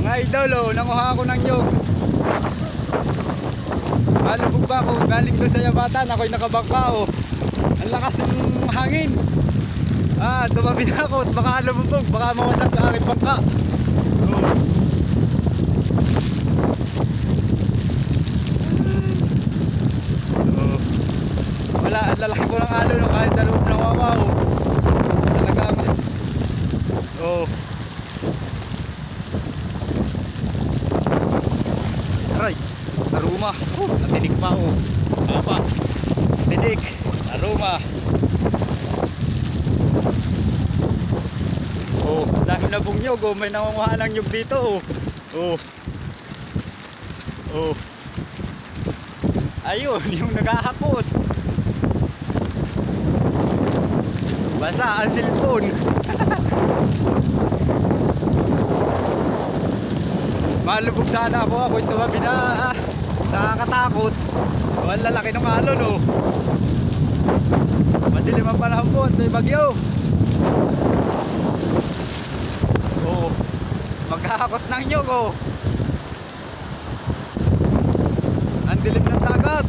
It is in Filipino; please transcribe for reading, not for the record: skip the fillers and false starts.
Mga idol, oh, nanguha ako ng nyog. Malubog ba ako? Galing doon sa Yabatan, ako'y nakabangka, oh. Ang lakas ng hangin. Tumabi na ako at baka lumubog, baka mawasak ang aking bangka. Oh. Oh. Wala, ang lalaki ko ng alo, no, kahit sa loob ng wawaw. Talaga. Oh. Aray, aroma. Natinig pa, oh. Apa? Tinig, aroma. Oh, dami na pong nyog, oh. May nangunguha ng nyog dito, oh. Oh. Oh. Ayun, yung naghahakot. Basa ang cellphone. Malubog sana ako, ako'y tumabi na. Nakakatakot. Ang lalaki ng alon, oh. Madilim ang panahon po at may bagyo. Oh, maghahakot ng nyog, oh. Ang dilim ng dagat.